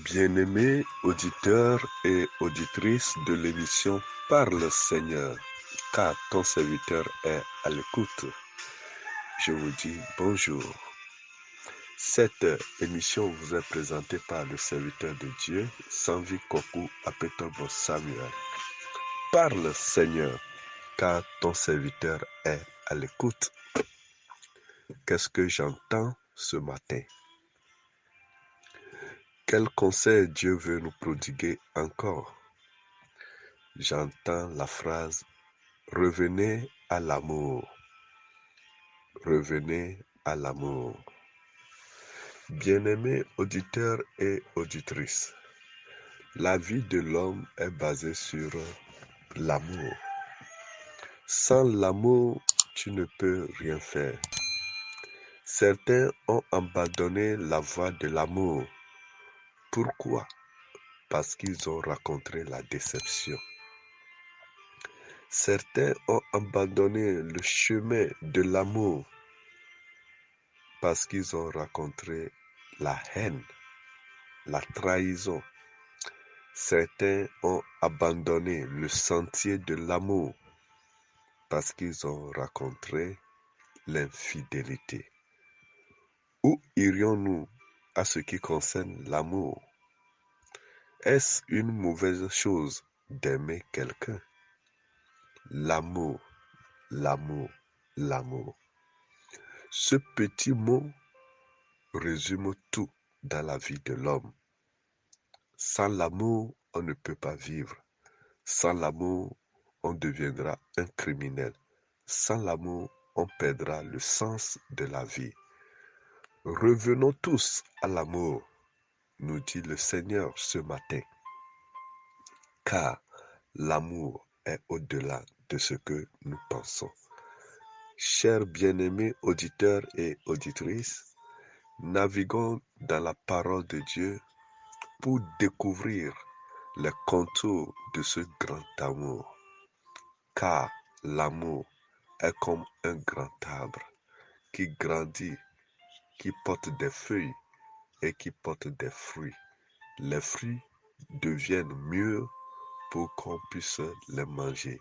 Bien-aimés auditeurs et auditrices de l'émission Parle Seigneur, car ton serviteur est à l'écoute. Je vous dis bonjour. Cette émission vous est présentée par le serviteur de Dieu, Sanvi Koku Apetobo Samuel. Parle Seigneur, car ton serviteur est à l'écoute. Qu'est-ce que j'entends ce matin? Quel conseil Dieu veut nous prodiguer encore? J'entends la phrase « Revenez à l'amour ». Revenez à l'amour. Bien-aimés auditeurs et auditrices, la vie de l'homme est basée sur l'amour. Sans l'amour, tu ne peux rien faire. Certains ont abandonné la voie de l'amour. Pourquoi? Parce qu'ils ont rencontré la déception. Certains ont abandonné le chemin de l'amour parce qu'ils ont rencontré la haine, la trahison. Certains ont abandonné le sentier de l'amour parce qu'ils ont rencontré l'infidélité. Où irions-nous à ce qui concerne l'amour? Est-ce une mauvaise chose d'aimer quelqu'un? L'amour, l'amour, l'amour. Ce petit mot résume tout dans la vie de l'homme. Sans l'amour, on ne peut pas vivre. Sans l'amour, on deviendra un criminel. Sans l'amour, on perdra le sens de la vie. Revenons tous à l'amour, nous dit le Seigneur ce matin, car l'amour est au-delà de ce que nous pensons. Chers bien-aimés auditeurs et auditrices, naviguons dans la parole de Dieu pour découvrir les contours de ce grand amour. Car l'amour est comme un grand arbre qui grandit, qui porte des feuilles et qui porte des fruits. Les fruits deviennent mûrs pour qu'on puisse les manger.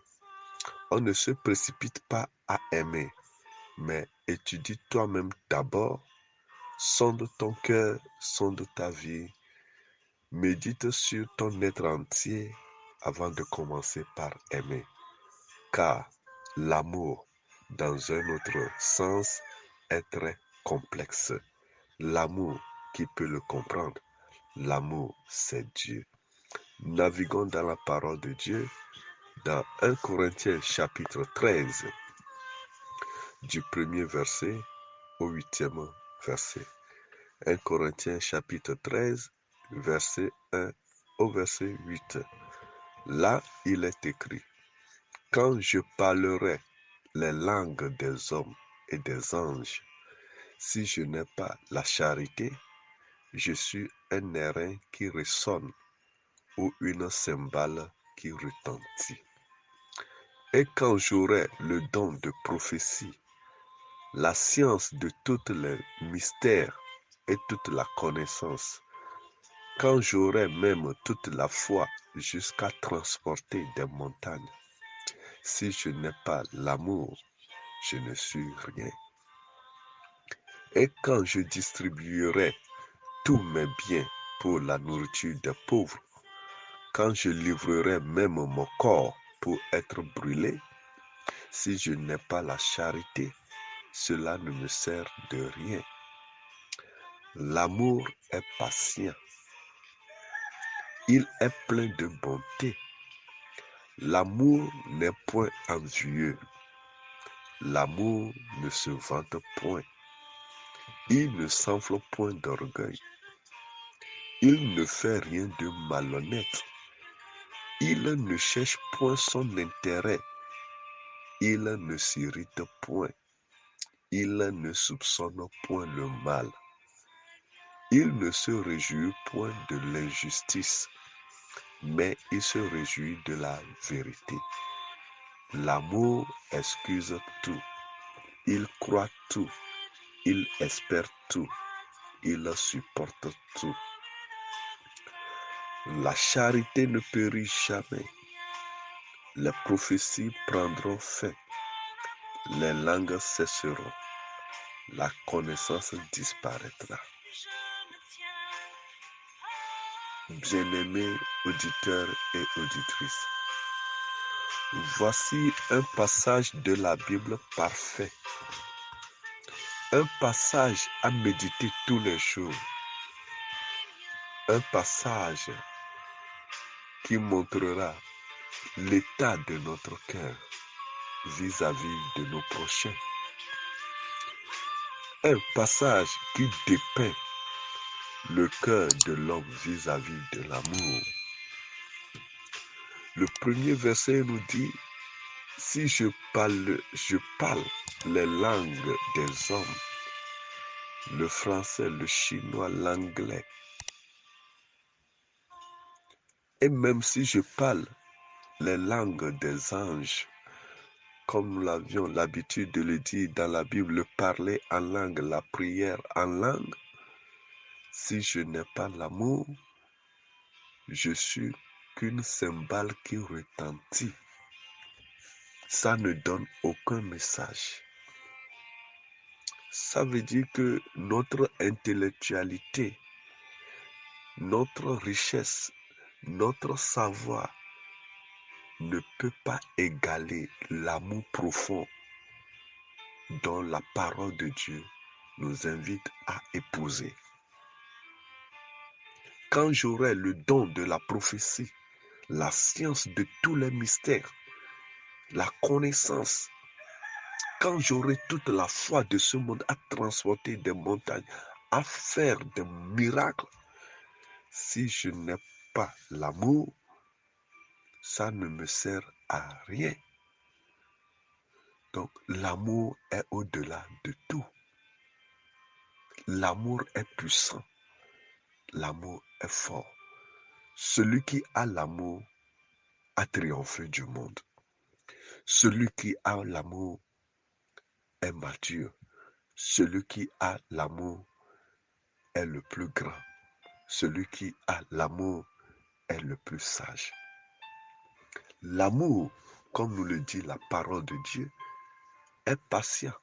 On ne se précipite pas à aimer, mais étudie toi-même d'abord, sonde ton cœur, sonde ta vie, médite sur ton être entier avant de commencer par aimer. Car l'amour, dans un autre sens, est très complexe. L'amour, qui peut le comprendre? L'amour, c'est Dieu. Naviguons dans la parole de Dieu, dans 1 Corinthiens chapitre 13, du premier verset au 8e verset. 1 Corinthiens chapitre 13, verset 1 au verset 8. Là, il est écrit: Quand je parlerai les langues des hommes et des anges, si je n'ai pas la charité, je suis un airain qui résonne ou une cymbale qui retentit. Et quand j'aurai le don de prophétie, la science de tous les mystères et toute la connaissance, quand j'aurai même toute la foi jusqu'à transporter des montagnes, si je n'ai pas l'amour, je ne suis rien. Et quand je distribuerai tous mes biens pour la nourriture des pauvres, quand je livrerai même mon corps pour être brûlé, si je n'ai pas la charité, cela ne me sert de rien. L'amour est patient. Il est plein de bonté. L'amour n'est point envieux. L'amour ne se vante point. Il ne s'enfle point d'orgueil. Il ne fait rien de malhonnête. Il ne cherche point son intérêt. Il ne s'irrite point. Il ne soupçonne point le mal. Il ne se réjouit point de l'injustice, mais il se réjouit de la vérité. L'amour excuse tout. Il croit tout. Il espère tout. Il supporte tout. La charité ne périt jamais. Les prophéties prendront fin. Les langues cesseront. La connaissance disparaîtra. Bien-aimés auditeurs et auditrices, voici un passage de la Bible parfait. Un passage à méditer tous les jours. Un passage qui montrera l'état de notre cœur vis-à-vis de nos prochains. Un passage qui dépeint le cœur de l'homme vis-à-vis de l'amour. Le premier verset nous dit, si je parle les langues des hommes, le français, le chinois, l'anglais, et même si je parle les langues des anges, comme nous avions l'habitude de le dire dans la Bible, le parler en langue, la prière en langue, si je n'ai pas l'amour, je suis qu'une cymbale qui retentit. Ça ne donne aucun message. Ça veut dire que notre intellectualité, notre richesse, notre savoir ne peut pas égaler l'amour profond dont la parole de Dieu nous invite à épouser. Quand j'aurai le don de la prophétie, la science de tous les mystères, la connaissance, quand j'aurai toute la foi de ce monde à transporter des montagnes, à faire des miracles, si je n'ai pas l'amour, ça ne me sert à rien. Donc l'amour est au-delà de tout. L'amour est puissant. L'amour est fort. Celui qui a l'amour a triomphé du monde. Celui qui a l'amour est mature. Celui qui a l'amour est le plus grand. Celui qui a l'amour est le plus sage. L'amour, comme nous le dit la parole de Dieu, est patient.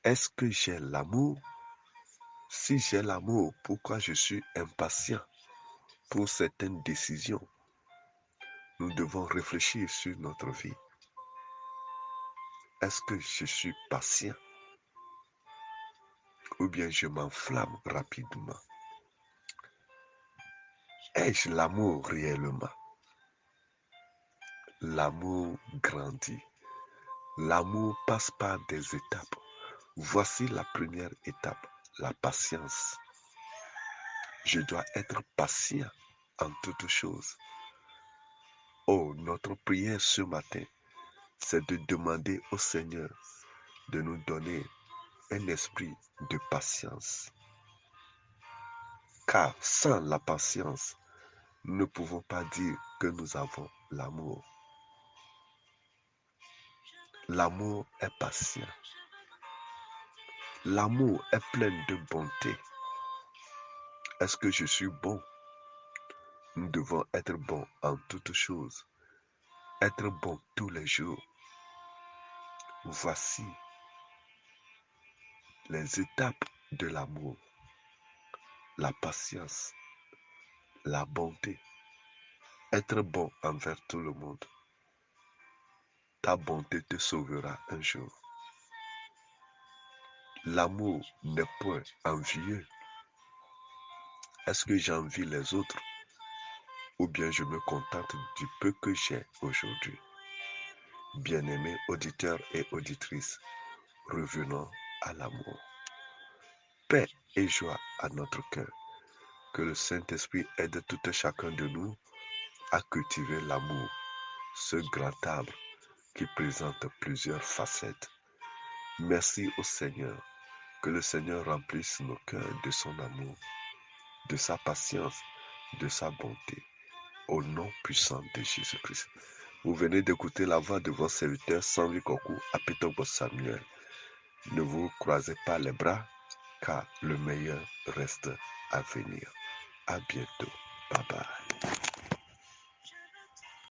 Est-ce que j'ai l'amour? Si j'ai l'amour, pourquoi je suis impatient pour certaines décisions? Nous devons réfléchir sur notre vie. Est-ce que je suis patient? Ou bien je m'enflamme rapidement? Ai-je l'amour réellement? L'amour grandit. L'amour passe par des étapes. Voici la première étape, la patience. Je dois être patient en toutes choses. Oh, notre prière ce matin, c'est de demander au Seigneur de nous donner un esprit de patience. Car sans la patience, nous ne pouvons pas dire que nous avons l'amour. L'amour est patient. L'amour est plein de bonté. Est-ce que je suis bon? Nous devons être bons en toutes choses. Être bon tous les jours. Voici les étapes de l'amour. La patience, la bonté. Être bon envers tout le monde. Ta bonté te sauvera un jour. L'amour n'est point envieux. Est-ce que j'envie les autres ou bien je me contente du peu que j'ai aujourd'hui? Bien-aimés auditeurs et auditrices, revenons à l'amour. Paix et joie à notre cœur. Que le Saint-Esprit aide tout un chacun de nous à cultiver l'amour, ce grand arbre qui présente plusieurs facettes. Merci au Seigneur. Que le Seigneur remplisse nos cœurs de son amour, de sa patience, de sa bonté. Au nom puissant de Jésus-Christ. Vous venez d'écouter la voix de votre serviteur Sanvi Kokou Apitobo Samuel. Ne vous croisez pas les bras, car le meilleur reste à venir. À bientôt. Bye bye.